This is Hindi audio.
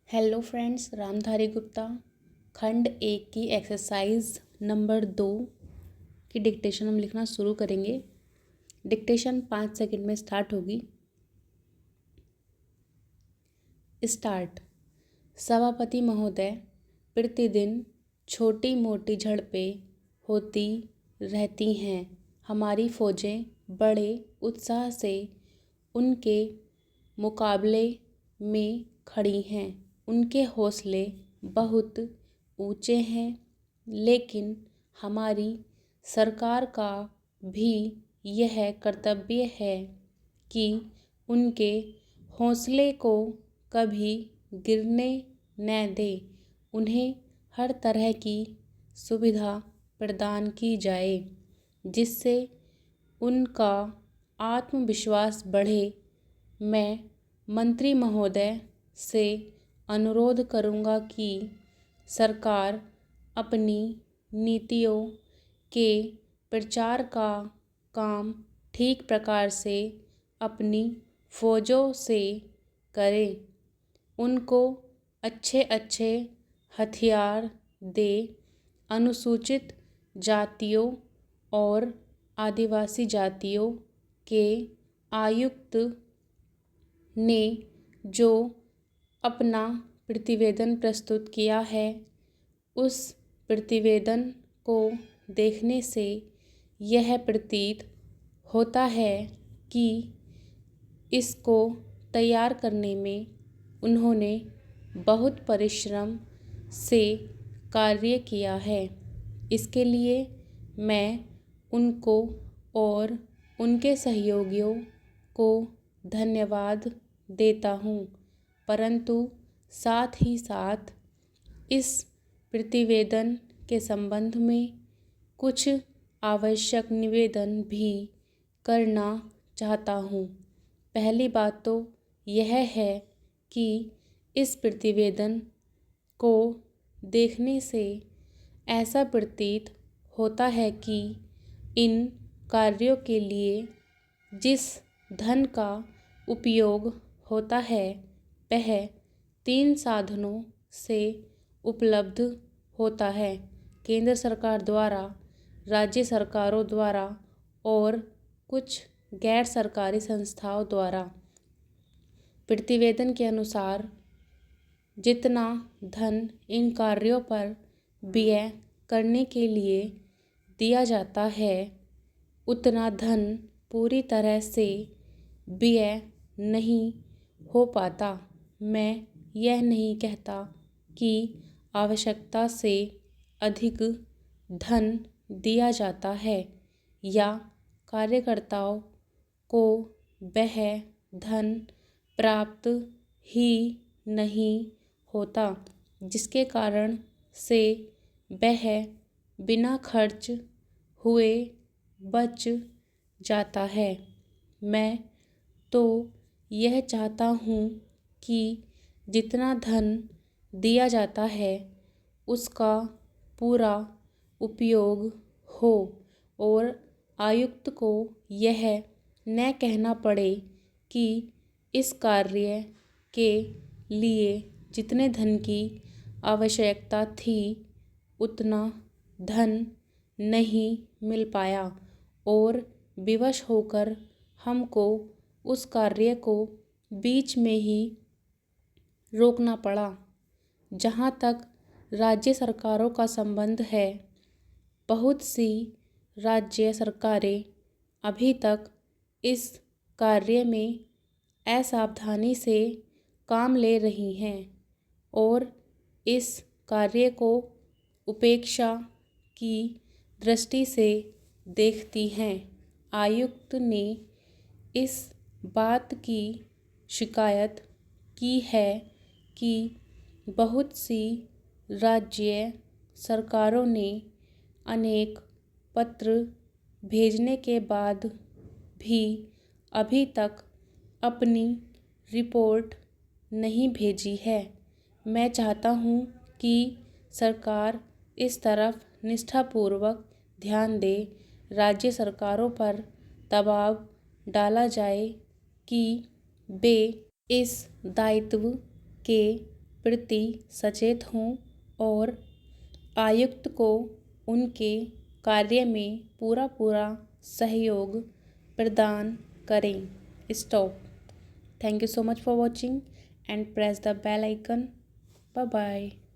हेलो फ्रेंड्स, रामधारी गुप्ता खंड 1 की एक्सरसाइज नंबर 2 की डिक्टेशन हम लिखना शुरू करेंगे। डिक्टेशन 5 सेकंड में स्टार्ट होगी। स्टार्ट। सभापति महोदय, प्रतिदिन छोटी मोटी झड़पें होती रहती हैं। हमारी फौजें बड़े उत्साह से उनके मुकाबले में खड़ी हैं। उनके हौसले बहुत ऊंचे हैं, लेकिन हमारी सरकार का भी यह कर्तव्य है कि उनके हौसले को कभी गिरने न दे। उन्हें हर तरह की सुविधा प्रदान की जाए, जिससे उनका आत्मविश्वास बढ़े। मैं मंत्री महोदय से अनुरोध करूंगा कि सरकार अपनी नीतियों के प्रचार का काम ठीक प्रकार से अपनी फौजों से करे। उनको अच्छे अच्छे हथियार दे। अनुसूचित जातियों और आदिवासी जातियों के आयुक्त ने जो अपना प्रतिवेदन प्रस्तुत किया है, उस प्रतिवेदन को देखने से यह प्रतीत होता है कि इसको तैयार करने में उन्होंने बहुत परिश्रम से कार्य किया है। इसके लिए मैं उनको और उनके सहयोगियों को धन्यवाद देता हूँ, परंतु साथ ही साथ इस प्रतिवेदन के संबंध में कुछ आवश्यक निवेदन भी करना चाहता हूँ। पहली बात तो यह है कि इस प्रतिवेदन को देखने से ऐसा प्रतीत होता है कि इन कार्यों के लिए जिस धन का उपयोग होता है वह 3 साधनों से उपलब्ध होता है: केंद्र सरकार द्वारा, राज्य सरकारों द्वारा और कुछ गैर सरकारी संस्थाओं द्वारा। प्रतिवेदन के अनुसार जितना धन इन कार्यों पर व्यय करने के लिए दिया जाता है, उतना धन पूरी तरह से व्यय नहीं हो पाता। मैं यह नहीं कहता कि आवश्यकता से अधिक धन दिया जाता है या कार्यकर्ताओं को वह धन प्राप्त ही नहीं होता, जिसके कारण से वह बिना खर्च हुए बच जाता है। मैं तो यह चाहता हूँ कि जितना धन दिया जाता है उसका पूरा उपयोग हो और आयुक्त को यह न कहना पड़े कि इस कार्य के लिए जितने धन की आवश्यकता थी उतना धन नहीं मिल पाया और विवश होकर हमको उस कार्य को बीच में ही रोकना पड़ा। जहाँ तक राज्य सरकारों का संबंध है, बहुत सी राज्य सरकारें अभी तक इस कार्य में असावधानी से काम ले रही हैं और इस कार्य को उपेक्षा की दृष्टि से देखती हैं। आयुक्त ने इस बात की शिकायत की है कि बहुत सी राज्य सरकारों ने अनेक पत्र भेजने के बाद भी अभी तक अपनी रिपोर्ट नहीं भेजी है। मैं चाहता हूँ कि सरकार इस तरफ निष्ठापूर्वक ध्यान दे। राज्य सरकारों पर दबाव डाला जाए कि वे इस दायित्व के प्रति सचेत हों और आयुक्त को उनके कार्य में पूरा सहयोग प्रदान करें। Stop. Thank you so much for watching and press the bell icon. Bye bye.